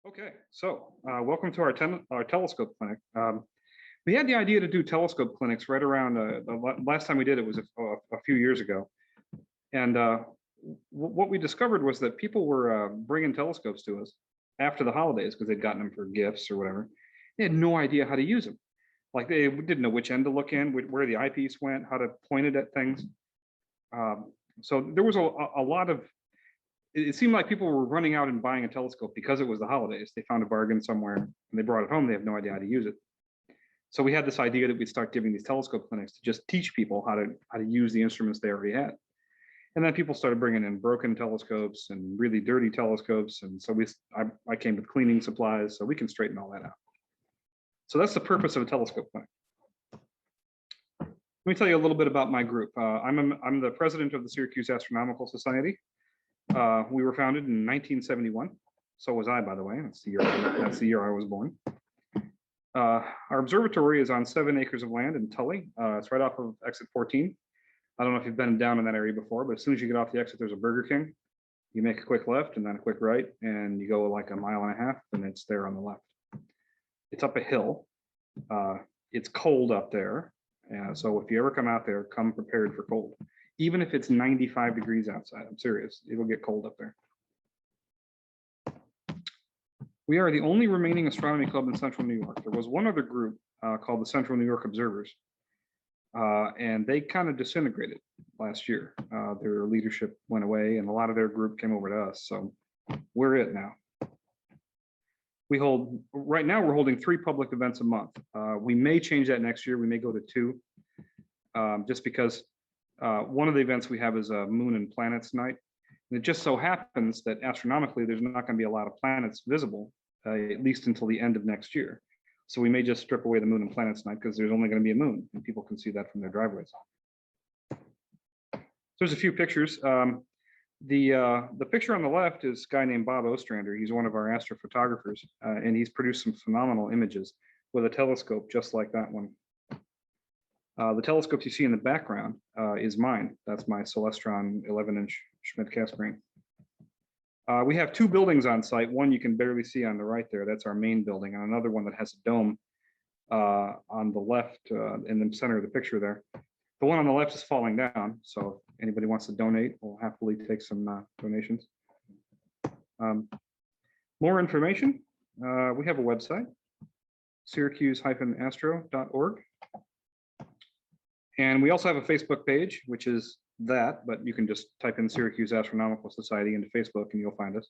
Okay, so welcome to our telescope clinic. We had the idea to do telescope clinics right around the last time we did it was a few years ago. And what we discovered was that people were bringing telescopes to us after the holidays because they'd gotten them for gifts or whatever. They had no idea how to use them. Like they didn't know which end to look in, where the eyepiece went, how to point it at things. So there was a lot of it seemed like people were running out and buying a telescope because it was the holidays. They found a bargain somewhere and they brought it home. They have no idea how to use it. So we had this idea that we'd start giving these telescope clinics to just teach people how to use the instruments they already had. And then people started bringing in broken telescopes and really dirty telescopes. And so I came with cleaning supplies so we can straighten all that out. So that's the purpose of a telescope clinic. Let me tell you a little bit about my group. I'm the president of the Syracuse Astronomical Society. We were founded in 1971. So was I, by the way. That's the year I was born. Our observatory is on 7 acres of land in Tully. It's right off of exit 14. I don't know if you've been down in that area before, but as soon as you get off the exit, there's a Burger King. You make a quick left and then a quick right, and you go like a mile and a half, and it's there on the left. It's up a hill. It's cold up there. So if you ever come out there, come prepared for cold. Even if it's 95 degrees outside, I'm serious, it will get cold up there. We are the only remaining astronomy club in Central New York. There was one other group called the Central New York Observers, and they kind of disintegrated last year. Their leadership went away, and a lot of their group came over to us. So we're it now. Right now we're holding 3 public events a month. We may change that next year. We may go to 2, just because one of the events we have is a Moon and Planets Night. And it just so happens that astronomically, there's not going to be a lot of planets visible, at least until the end of next year. So we may just strip away the Moon and Planets Night because there's only going to be a moon, and people can see that from their driveways. There's a few pictures. The picture on the left is a guy named Bob Ostrander. He's one of our astrophotographers, and he's produced some phenomenal images with a telescope just like that one. The telescope you see in the background is mine. That's my Celestron 11-inch Schmidt-Cassegrain. We have 2 buildings on site. One you can barely see on the right there. That's our main building, and another one that has a dome on the left in the center of the picture there. The one on the left is falling down, so if anybody wants to donate, we'll happily take some donations. More information, we have a website, syracuse-astro.org. And we also have a Facebook page, which is that, but you can just type in Syracuse Astronomical Society into Facebook and you'll find us.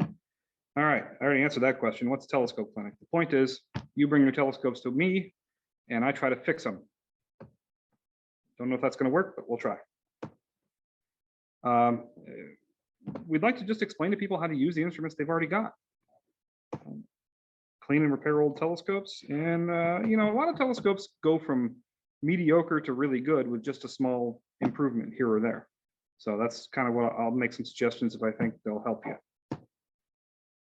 All right, I already answered that question. What's a telescope clinic? The point is, you bring your telescopes to me and I try to fix them. Don't know if that's going to work, but we'll try. We'd like to just explain to people how to use the instruments they've already got. Clean and repair old telescopes. And, you know, a lot of telescopes go from mediocre to really good with just a small improvement here or there. So that's kind of what I'll make some suggestions if I think they'll help you.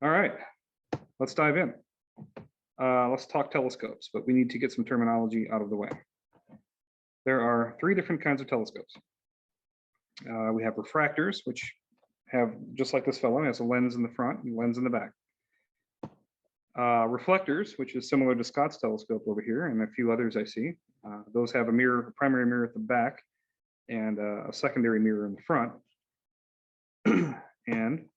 All right, let's dive in. Let's talk telescopes, but we need to get some terminology out of the way. There are 3 different kinds of telescopes. We have refractors, which have, just like this fellow, has a lens in the front and a lens in the back. Reflectors, which is similar to Scott's telescope over here, and a few others I see. Those have a mirror, a primary mirror at the back, and a secondary mirror in the front. And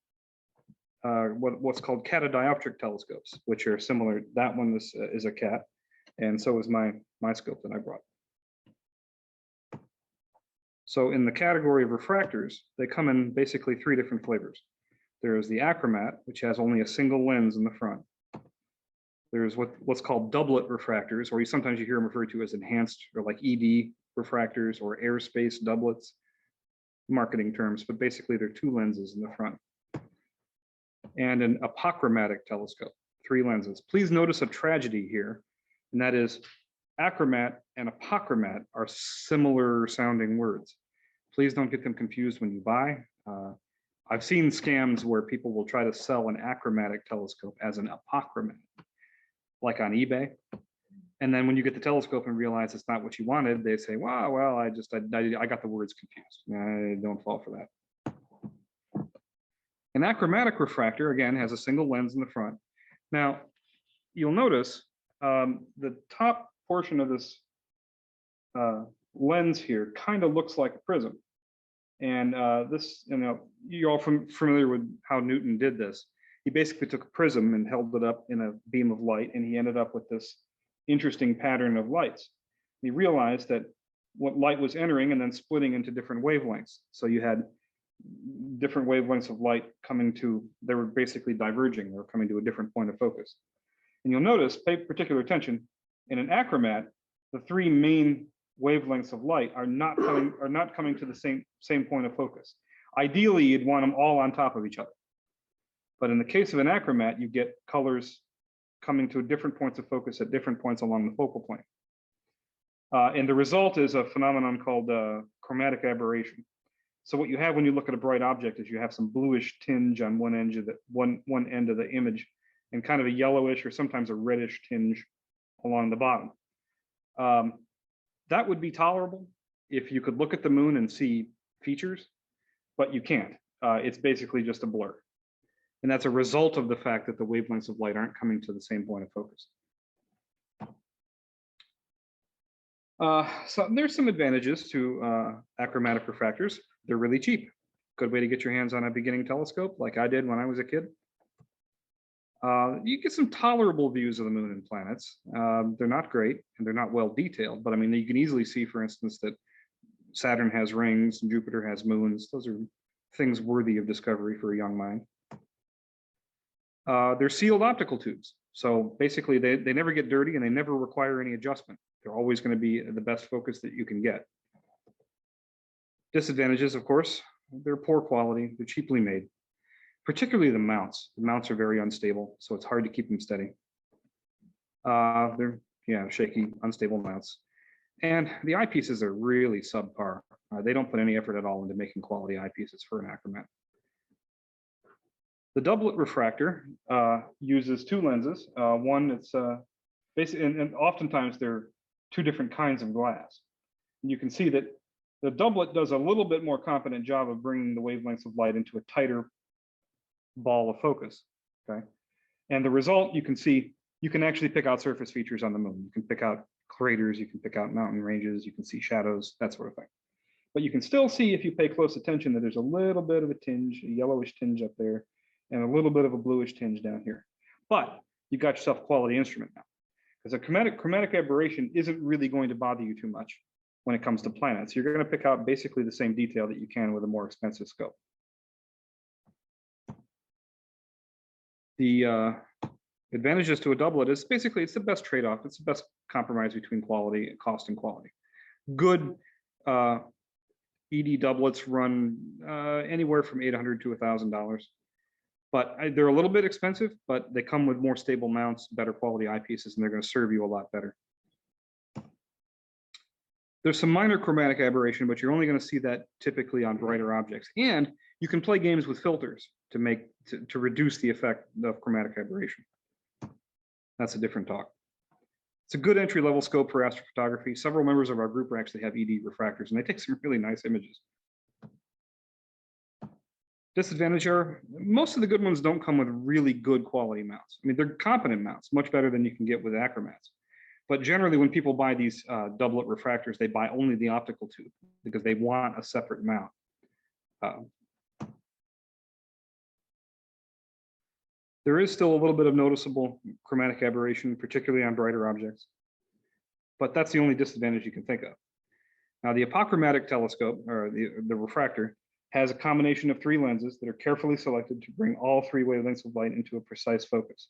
what's called catadioptric telescopes, which are similar. That one is a cat, and so is my scope that I brought. So in the category of refractors, they come in basically 3 different flavors. There's the achromat, which has only a single lens in the front. There's what's called doublet refractors, or sometimes you hear them referred to as enhanced, or like ED refractors, or airspace doublets, marketing terms, but basically they're 2 lenses in the front. And an apochromatic telescope, 3 lenses. Please notice a tragedy here, and that is achromat and apochromat are similar sounding words. Please don't get them confused when you buy. I've seen scams where people will try to sell an achromatic telescope as an apochromat, like on eBay. And then when you get the telescope and realize it's not what you wanted, they say, wow, well, I got the words confused. Don't fall for that. An achromatic refractor, again, has a single lens in the front. Now, you'll notice the top portion of this lens here kind of looks like a prism. And this, you're all familiar with how Newton did this. He basically took a prism and held it up in a beam of light, and he ended up with this interesting pattern of lights. He realized that what light was entering and then splitting into different wavelengths. So you had different wavelengths of light coming to, they were basically diverging or coming to a different point of focus. And you'll notice, pay particular attention, in an achromat, the three main wavelengths of light are not coming to the same point of focus. Ideally, you'd want them all on top of each other. But in the case of an achromat, you get colors coming to different points of focus at different points along the focal plane. And the result is a phenomenon called chromatic aberration. So what you have when you look at a bright object is you have some bluish tinge on one end of the image, and kind of a yellowish or sometimes a reddish tinge along the bottom. That would be tolerable if you could look at the moon and see features, but you can't. It's basically just a blur. And that's a result of the fact that the wavelengths of light aren't coming to the same point of focus. So there's some advantages to achromatic refractors. They're really cheap. Good way to get your hands on a beginning telescope, like I did when I was a kid. You get some tolerable views of the moon and planets. They're not great and they're not well detailed, but I mean, you can easily see, for instance, that Saturn has rings and Jupiter has moons. Those are things worthy of discovery for a young mind. They're sealed optical tubes. So basically they never get dirty and they never require any adjustment. They're always going to be the best focus that you can get. Disadvantages, of course, they're poor quality, they're cheaply made. Particularly the mounts. The mounts are very unstable, so it's hard to keep them steady. They're shaky, unstable mounts. And the eyepieces are really subpar. They don't put any effort at all into making quality eyepieces for an achromat. The doublet refractor uses two lenses. One it's basically, and oftentimes they're two different kinds of glass. And you can see that the doublet does a little bit more competent job of bringing the wavelengths of light into a tighter ball of focus, okay? And the result, you can see, you can actually pick out surface features on the moon. You can pick out craters, you can pick out mountain ranges, you can see shadows, that sort of thing. But you can still see, if you pay close attention, that there's a little bit of a tinge, a yellowish tinge up there, and a little bit of a bluish tinge down here. But you got yourself a quality instrument now. Because a chromatic aberration isn't really going to bother you too much when it comes to planets. You're going to pick out basically the same detail that you can with a more expensive scope. The advantages to a doublet is basically it's the best trade-off. It's the best compromise between quality, cost, and quality. Good ED doublets run anywhere from $800 to $1,000. But they're a little bit expensive, but they come with more stable mounts, better quality eyepieces, and they're going to serve you a lot better. There's some minor chromatic aberration, but you're only going to see that typically on brighter objects. And you can play games with filters to reduce the effect of chromatic aberration. That's a different talk. It's a good entry-level scope for astrophotography. Several members of our group actually have ED refractors, and they take some really nice images. Disadvantage are most of the good ones don't come with really good quality mounts. I mean, they're competent mounts, much better than you can get with achromats. But generally, when people buy these doublet refractors, they buy only the optical tube because they want a separate mount. There is still a little bit of noticeable chromatic aberration, particularly on brighter objects. But that's the only disadvantage you can think of. Now, the apochromatic telescope, or the refractor, has a combination of three lenses that are carefully selected to bring all three wavelengths of light into a precise focus.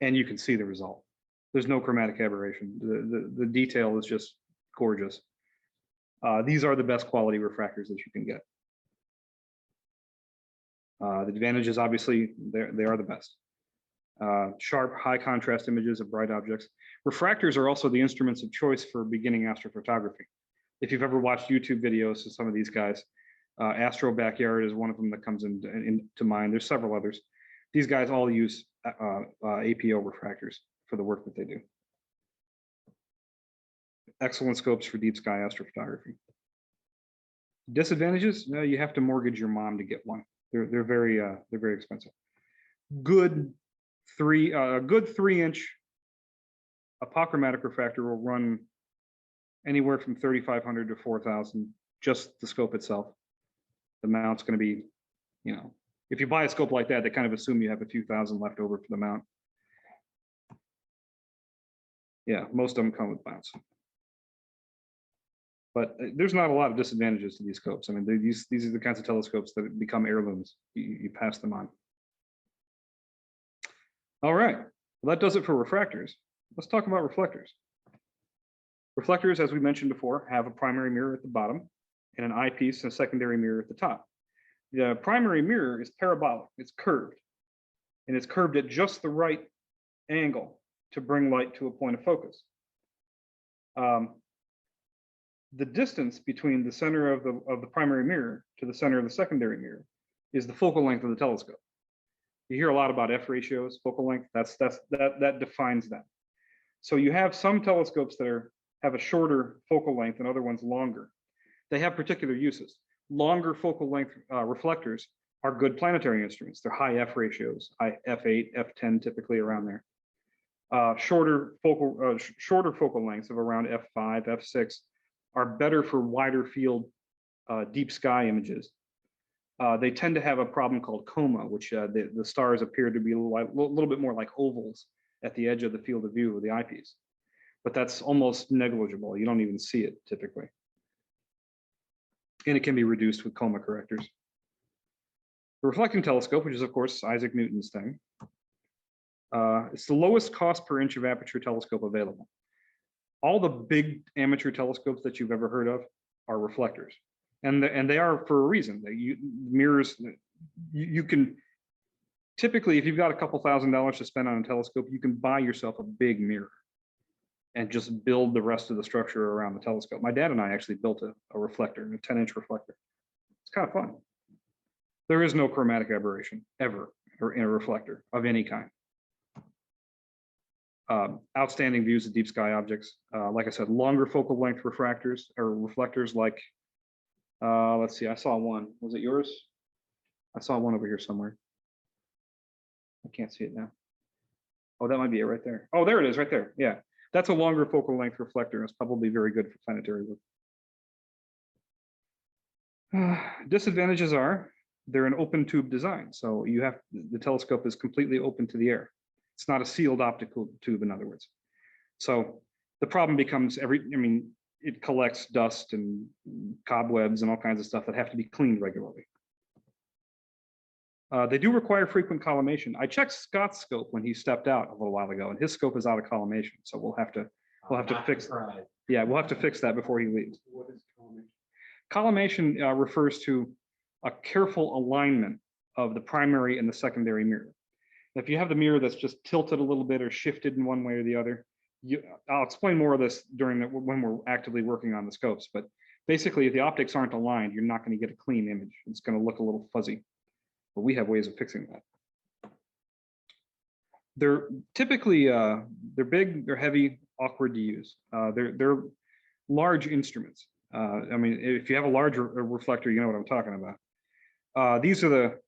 And you can see the result. There's no chromatic aberration. The detail is just gorgeous. These are the best quality refractors that you can get. The advantage is obviously they are the best. Sharp, high contrast images of bright objects. Refractors are also the instruments of choice for beginning astrophotography. If you've ever watched YouTube videos of some of these guys, Astro Backyard is one of them that comes into mind. There's several others. These guys all use APO refractors for the work that they do. Excellent scopes for deep sky astrophotography. Disadvantages? No, you have to mortgage your mom to get one. They're very expensive. Good a good 3-inch apochromatic refractor will run anywhere from 3,500 to 4,000, just the scope itself. The mount's going to be, you know, if you buy a scope like that, they kind of assume you have a few thousand left over for the mount. Yeah, most of them come with mounts. But there's not a lot of disadvantages to these scopes. I mean, these are the kinds of telescopes that become heirlooms. You pass them on. All right, well, that does it for refractors. Let's talk about reflectors. Reflectors, as we mentioned before, have a primary mirror at the bottom and an eyepiece and a secondary mirror at the top. The primary mirror is parabolic, it's curved, and it's curved at just the right angle to bring light to a point of focus. The distance between the center of the primary mirror to the center of the secondary mirror is the focal length of the telescope. You hear a lot about F ratios, focal length. That defines them. So you have some telescopes that have a shorter focal length and other ones longer. They have particular uses. Longer focal length reflectors are good planetary instruments. They're high F ratios, high F8, F10, typically around there. Shorter focal lengths of around F5, F6 are better for wider field deep sky images. They tend to have a problem called coma, which the stars appear to be a little bit more like ovals at the edge of the field of view of the eyepiece. But that's almost negligible. You don't even see it typically. And it can be reduced with coma correctors. The reflecting telescope, which is of course Isaac Newton's thing, it's the lowest cost per inch of aperture telescope available. All the big amateur telescopes that you've ever heard of are reflectors. And they are for a reason. Mirrors, you can, typically, if you've got a couple $1,000s to spend on a telescope, you can buy yourself a big mirror and just build the rest of the structure around the telescope. My dad and I actually built a reflector, a 10-inch reflector. It's kind of fun. There is no chromatic aberration ever in a reflector of any kind. Outstanding views of deep sky objects. Like I said, longer focal length refractors or reflectors like, let's see, I saw one. Was it yours? I saw one over here somewhere. I can't see it now. Oh, that might be it right there. Oh, there it is right there. Yeah, that's a longer focal length reflector. It's probably very good for planetary work. Disadvantages are they're an open tube design. So the telescope is completely open to the air. It's not a sealed optical tube, in other words. So the problem becomes it collects dust and cobwebs and all kinds of stuff that have to be cleaned regularly. They do require frequent collimation. I checked Scott's scope when he stepped out a little while ago, and his scope is out of collimation. So we'll have to fix. Yeah, we'll have to fix that before he leaves. What is collimation? Collimation refers to a careful alignment of the primary and the secondary mirror. If you have the mirror that's just tilted a little bit or shifted in one way or the other, I'll explain more of this when we're actively working on the scopes. But basically, if the optics aren't aligned, you're not going to get a clean image. It's going to look a little fuzzy. But we have ways of fixing that. They're typically they're big, they're heavy, awkward to use. They're large instruments. I mean, if you have a large reflector, you know what I'm talking about. These are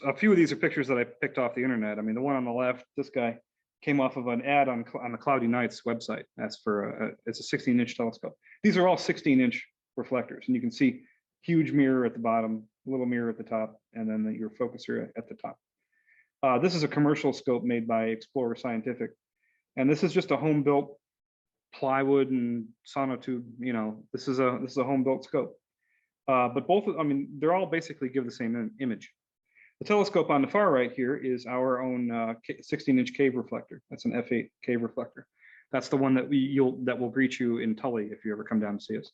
a few of these are pictures that I picked off the internet. I mean, the one on the left, this guy came off of an ad on the Cloudy Nights website. That's for it's a 16-inch telescope. These are all 16-inch reflectors, and you can see huge mirror at the bottom, little mirror at the top, and then your focuser at the top. This is a commercial scope made by Explorer Scientific, and this is just a home-built plywood and sonotube. You know, this is a home-built scope. But they're all basically give the same image. The telescope on the far right here is our own 16-inch cave reflector. That's an F8 cave reflector. That's the one that will greet you in Tully if you ever come down to see us.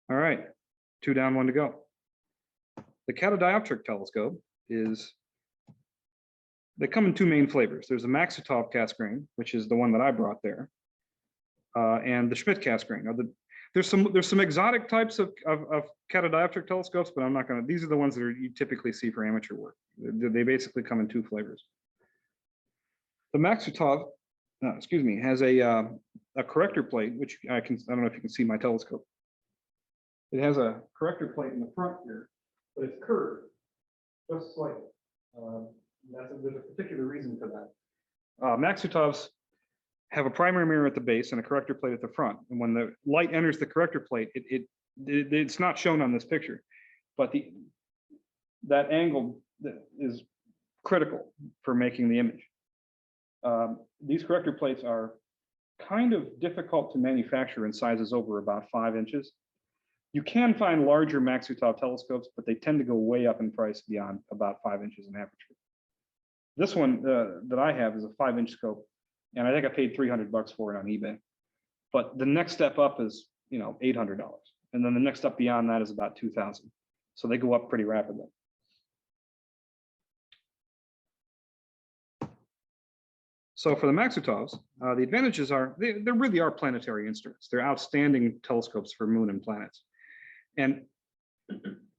All right, 2 down, 1 to go. The catadioptric telescope they come in 2 main flavors. There's a Maksutov Cassegrain, which is the one that I brought there, and the Schmidt Cassegrain. Now, there's some exotic types of catadioptric telescopes, but I'm not going to. These are the ones that you typically see for amateur work. They basically come in 2 flavors. The Maksutov, has a corrector plate, which I don't know if you can see my telescope. It has a corrector plate in the front here, but it's curved, just slightly. There's a particular reason for that. Maxutovs have a primary mirror at the base and a corrector plate at the front. And when the light enters the corrector plate, it's not shown on this picture, but that angle is critical for making the image. These corrector plates are kind of difficult to manufacture in sizes over about 5 inches. You can find larger Maxutov telescopes, but they tend to go way up in price beyond about 5 inches in aperture. This one that I have is a 5-inch scope, and I think I paid $300 for it on eBay. But the next step up is, $800, and then the next step beyond that is about $2,000. So they go up pretty rapidly. So for the Maxutovs, the advantages are they really are planetary instruments. They're outstanding telescopes for moon and planets. And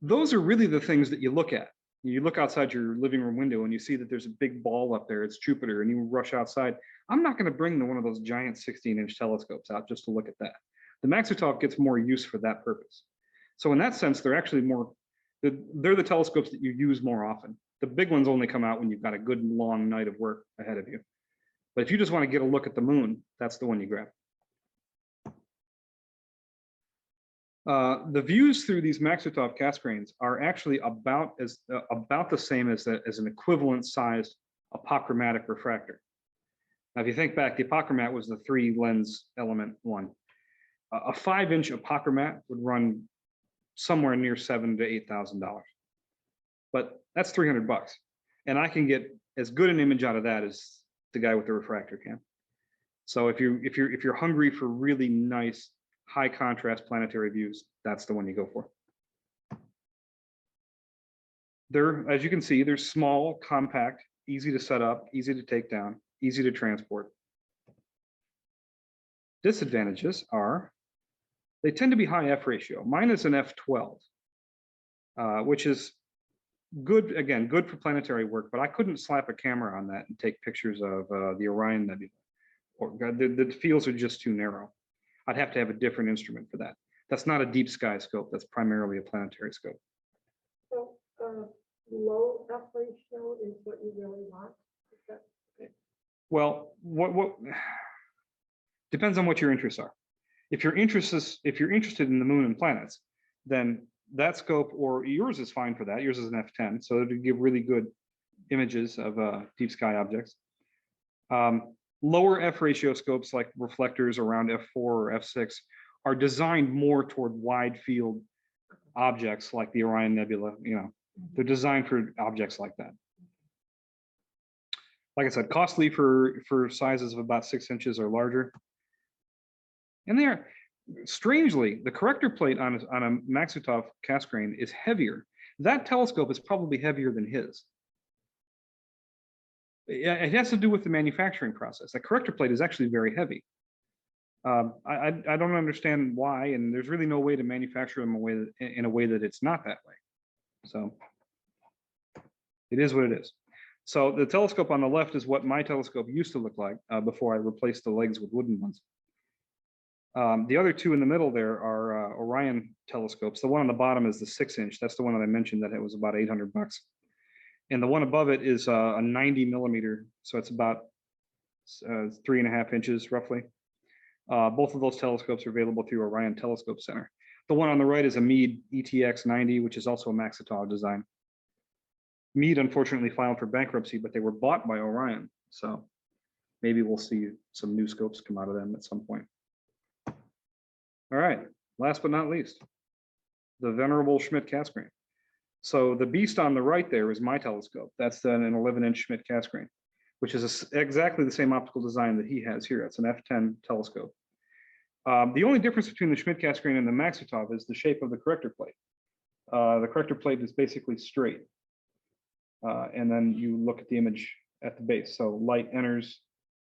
those are really the things that you look at. You look outside your living room window and you see that there's a big ball up there. It's Jupiter, and you rush outside. I'm not going to bring one of those giant 16-inch telescopes out just to look at that. The Maxutov gets more use for that purpose. So in that sense, they're actually they're the telescopes that you use more often. The big ones only come out when you've got a good long night of work ahead of you. But if you just want to get a look at the moon, that's the one you grab. The views through these Maxutov cascranes are actually about the same as an equivalent sized apochromatic refractor. Now, if you think back, the apochromat was the 3-lens element one. A 5-inch apochromat would run somewhere near $7,000 to $8,000, but that's $300, and I can get as good an image out of that as the guy with the refractor can. So if you're hungry for really nice high contrast planetary views, that's the one you go for. As you can see, they're small, compact, easy to set up, easy to take down, easy to transport. Disadvantages are they tend to be high F ratio. Mine is an F12, which is good, again, good for planetary work, but I couldn't slap a camera on that and take pictures of the Orion Nebula. Or the fields are just too narrow. I'd have to have a different instrument for that. That's not a deep sky scope. That's primarily a planetary scope. So low F ratio is what you really want? Well, what depends on what your interests are. If you're interested in the moon and planets, then that scope, or yours is fine for that. Yours is an F10, so it'll give really good images of deep sky objects. Lower F ratio scopes like reflectors around F4 or F6 are designed more toward wide field objects like the Orion Nebula. They're designed for objects like that. Like I said, costly for sizes of about 6 inches or larger. And they are, strangely, the corrector plate on a Maxutov cascrane is heavier. That telescope is probably heavier than his. It has to do with the manufacturing process. The corrector plate is actually very heavy. I don't understand why, and there's really no way to manufacture them in a way that it's not that way. So it is what it is. So the telescope on the left is what my telescope used to look like before I replaced the legs with wooden ones. The other two in the middle there are Orion telescopes. The one on the bottom is the 6-inch. That's the one that I mentioned that it was about $800. And the one above it is a 90 millimeter. So it's about 3.5 inches roughly. Both of those telescopes are available through Orion Telescope Center. The one on the right is a Meade ETX 90, which is also a Maxutov design. Meade unfortunately filed for bankruptcy, but they were bought by Orion. So maybe we'll see some new scopes come out of them at some point. All right, last but not least, the venerable Schmidt cascrane. So the beast on the right there is my telescope. That's an 11-inch Schmidt cascrane, which is exactly the same optical design that he has here. It's an F10 telescope. The only difference between the Schmidt cascrane and the Maxutov is the shape of the corrector plate. The corrector plate is basically straight. And then you look at the image at the base. So light enters,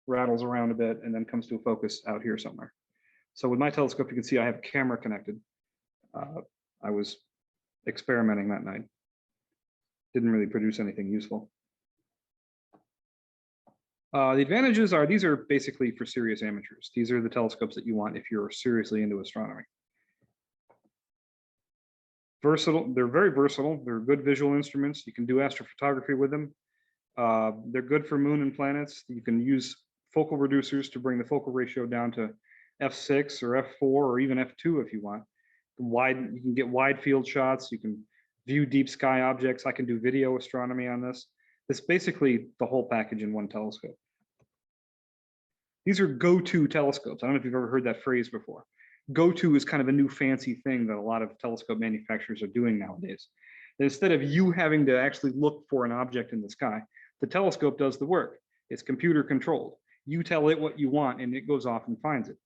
rattles around a bit, and then comes to a focus out here somewhere. So with my telescope, you can see I have a camera connected. I was experimenting that night. Didn't really produce anything useful. The advantages are these are basically for serious amateurs. These are the telescopes that you want if you're seriously into astronomy. Versatile, they're very versatile. They're good visual instruments. You can do astrophotography with them. They're good for moon and planets. You can use focal reducers to bring the focal ratio down to f6 or f4 or even f2 if you want. You can get wide field shots. You can view deep sky objects. I can do video astronomy on this. It's basically the whole package in one telescope. These are go-to telescopes. I don't know if you've ever heard that phrase before. Go-to is kind of a new fancy thing that a lot of telescope manufacturers are doing nowadays. Instead of you having to actually look for an object in the sky, the telescope does the work. It's computer controlled. You tell it what you want and it goes off and finds it.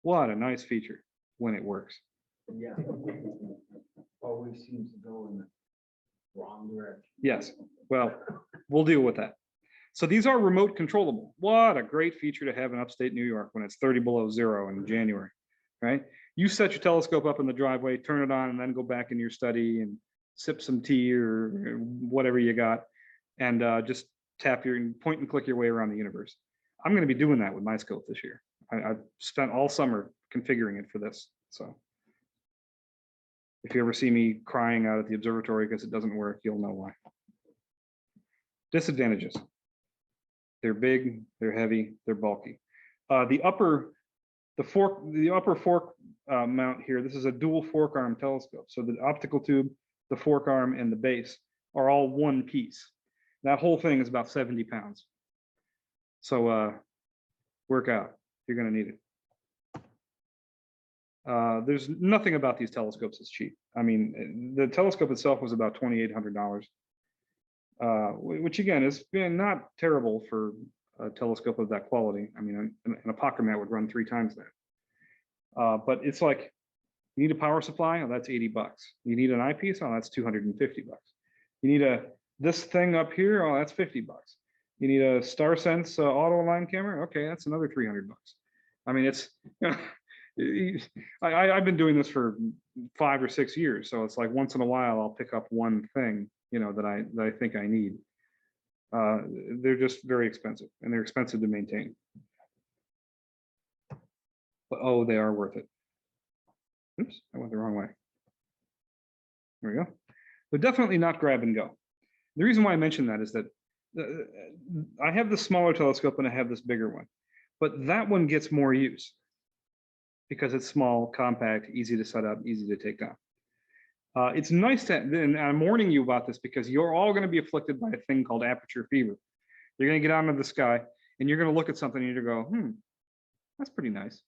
What a nice feature when it works. Yeah. Always seems to go in the wrong direction. Yes, well, we'll deal with that. So these are remote controllable. What a great feature to have in upstate New York when it's 30 below zero in January, right? You set your telescope up in the driveway, turn it on, and then go back in your study and sip some tea or whatever you got, and just tap your point and click your way around the universe. I'm going to be doing that with my scope this year. I've spent all summer configuring it for this. So if you ever see me crying out at the observatory because it doesn't work, you'll know why. Disadvantages. They're big, they're heavy, they're bulky. The upper fork mount here, this is a dual fork arm telescope. So the optical tube, the fork arm, and the base are all one piece. That whole thing is about 70 pounds. So work out, you're gonna need it. There's nothing about these telescopes that's cheap. I mean, the telescope itself was about $2,800. Which again is not terrible for a telescope of that quality. I mean, an Apochromat would run 3 times that. But it's like, you need a power supply, oh, that's $80. You need an eyepiece, oh, that's $250. You need this thing up here, oh, that's $50. You need a StarSense auto align camera, okay, that's another $300. I mean, it's, I've been doing this for 5 or 6 years, so it's like once in a while I'll pick up one thing, you know, that I think I need. They're just very expensive, and they're expensive to maintain. But oh, they are worth it. Oops, I went the wrong way. There we go. But definitely not grab and go. The reason why I mention that is that I have this smaller telescope and I have this bigger one, but that one gets more use because it's small, compact, easy to set up, easy to take down. It's nice to, and I'm warning you about this because you're all going to be afflicted by a thing called aperture fever. You're going to get out into the sky and you're going to look at something and you're going to go, that's pretty nice.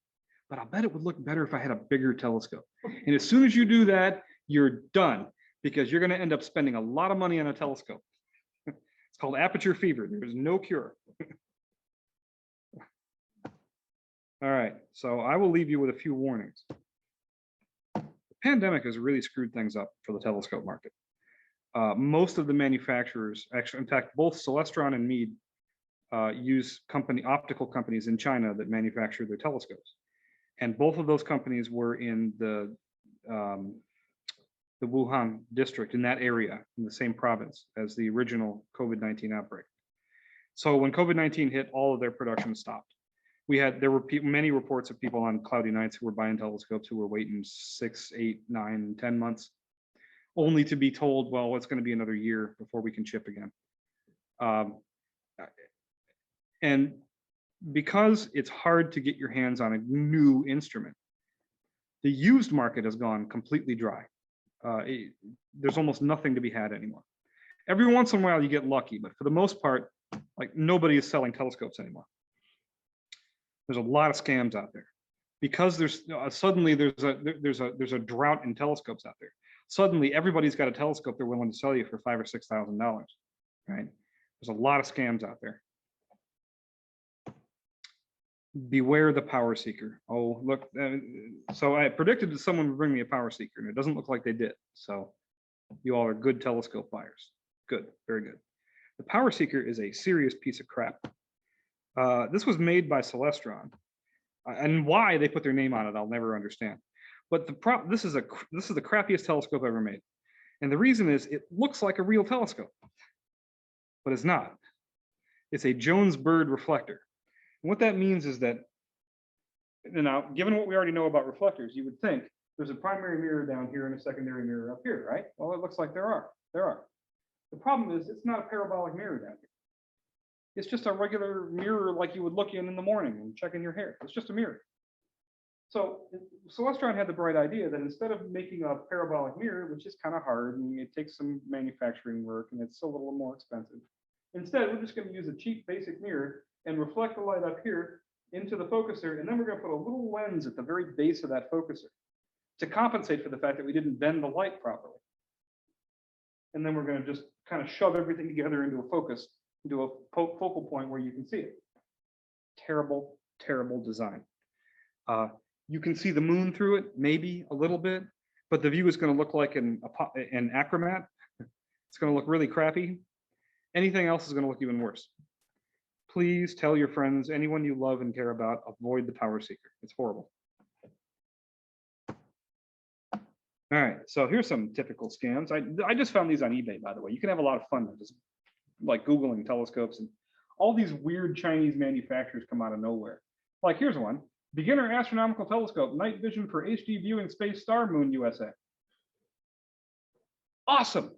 But I'll bet it would look better if I had a bigger telescope. And as soon as you do that, you're done because you're going to end up spending a lot of money on a telescope. It's called aperture fever. There's no cure. All right, so I will leave you with a few warnings. The pandemic has really screwed things up for the telescope market. Most of the manufacturers, actually, in fact, both Celestron and Meade use optical companies in China that manufacture their telescopes. And both of those companies were in the Wuhan district, in that area, in the same province as the original COVID-19 outbreak. So when COVID-19 hit, all of their production stopped. There were many reports of people on cloudy nights who were buying telescopes who were waiting 6, 8, 9, 10 months, only to be told, well, it's going to be another year before we can ship again. And because it's hard to get your hands on a new instrument, the used market has gone completely dry. There's almost nothing to be had anymore. Every once in a while you get lucky, but for the most part, like nobody is selling telescopes anymore. There's a lot of scams out there because there's suddenly there's a drought in telescopes out there. Suddenly everybody's got a telescope they're willing to sell you for $5,000 or $6,000, right? There's a lot of scams out there. Beware the power seeker. Oh, look, so I predicted that someone would bring me a power seeker, and it doesn't look like they did. So you all are good telescope buyers. Good, very good. The power seeker is a serious piece of crap. This was made by Celestron, and why they put their name on it, I'll never understand. But this is the crappiest telescope ever made, and the reason is it looks like a real telescope, but it's not. It's a Jones bird reflector. And what that means is that, now, given what we already know about reflectors, you would think there's a primary mirror down here and a secondary mirror up here, right? Well, it looks like there are. The problem is it's not a parabolic mirror down here. It's just a regular mirror like you would look in the morning and checking your hair. It's just a mirror. So Celestron had the bright idea that instead of making a parabolic mirror, which is kind of hard and it takes some manufacturing work and it's a little more expensive, instead we're just going to use a cheap basic mirror and reflect the light up here into the focuser, and then we're going to put a little lens at the very base of that focuser to compensate for the fact that we didn't bend the light properly. And then we're going to just kind of shove everything together into a focus, into a focal point where you can see it. Terrible, terrible design. You can see the moon through it, maybe a little bit, but the view is going to look like an achromat. It's going to look really crappy. Anything else is going to look even worse. Please tell your friends, anyone you love and care about, avoid the power seeker. It's horrible. All right, so here's some typical scams. I just found these on eBay, by the way. You can have a lot of fun just like Googling telescopes, and all these weird Chinese manufacturers come out of nowhere. Like here's one, beginner astronomical telescope, night vision for HD viewing space star moon USA. Awesome.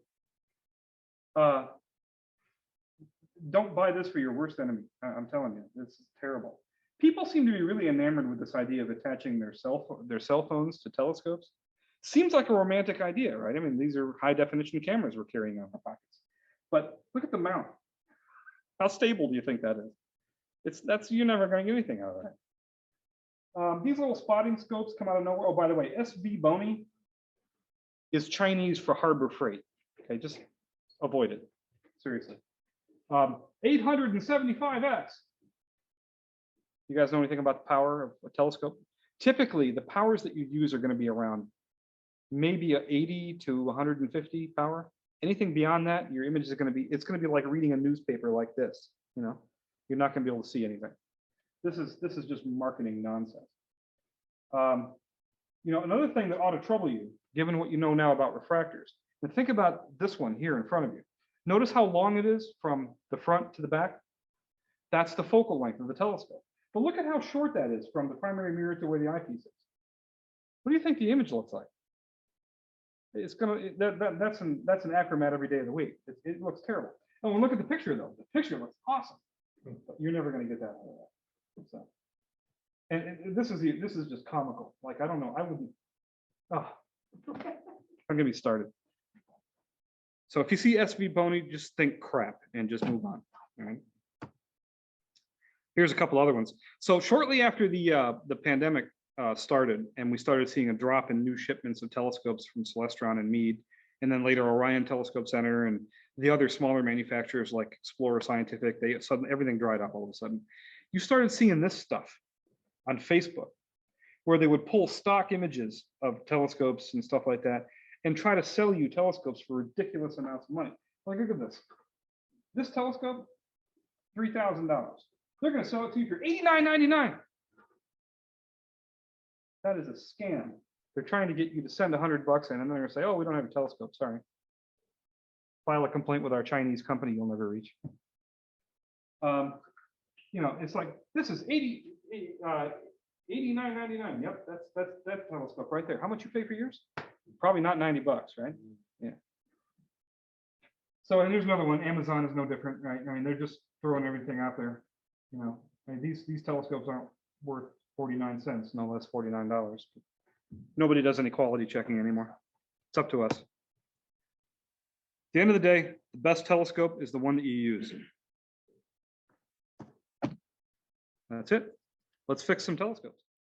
Don't buy this for your worst enemy. I'm telling you, this is terrible. People seem to be really enamored with this idea of attaching their cell phones to telescopes. Seems like a romantic idea, right? I mean, these are high definition cameras we're carrying on our pockets. But look at the mount. How stable do you think that is? You're never going to get anything out of that. These little spotting scopes come out of nowhere. Oh, by the way, SV Bony is Chinese for Harbor Freight. Okay, just avoid it. Seriously. 875X. You guys know anything about the power of a telescope? Typically, the powers that you use are going to be around maybe a 80 to 150 power. Anything beyond that, your image is going to be, it's going to be like reading a newspaper like this. You know, you're not going to be able to see anything. This is just marketing nonsense. You know, another thing that ought to trouble you, given what you know now about refractors, and think about this one here in front of you. Notice how long it is from the front to the back. That's the focal length of the telescope. But look at how short that is from the primary mirror to where the eyepiece is. What do you think the image looks like? It's gonna that's an achromat every day of the week. It looks terrible. Oh, and look at the picture though. The picture looks awesome. But you're never going to get that out of that. So, and this is just comical. Like I don't know. I wouldn't. Oh, I'm gonna be started. So if you see SV Bony, just think crap and just move on. All right. Here's a couple other ones. So shortly after the pandemic started, and we started seeing a drop in new shipments of telescopes from Celestron and Meade, and then later Orion Telescope Center and the other smaller manufacturers like Explorer Scientific, everything dried up all of a sudden. You started seeing this stuff on Facebook, where they would pull stock images of telescopes and stuff like that, and try to sell you telescopes for ridiculous amounts of money. Like, look at this. This telescope, $3,000. They're going to sell it to you for $89.99. That is a scam. They're trying to get you to send $100 in, and then they're going to say, "Oh, we don't have a telescope. Sorry." File a complaint with our Chinese company you'll never reach. You know, it's like this is $89.99. Yep, that's that telescope right there. How much you pay for yours? Probably not $90, right? Yeah. So, and there's another one. Amazon is no different, right? I mean, they're just throwing everything out there. You know, I mean, these telescopes aren't worth 49 cents, no less $49. Nobody does any quality checking anymore. It's up to us. At the end of the day, the best telescope is the one that you use. That's it. Let's fix some telescopes.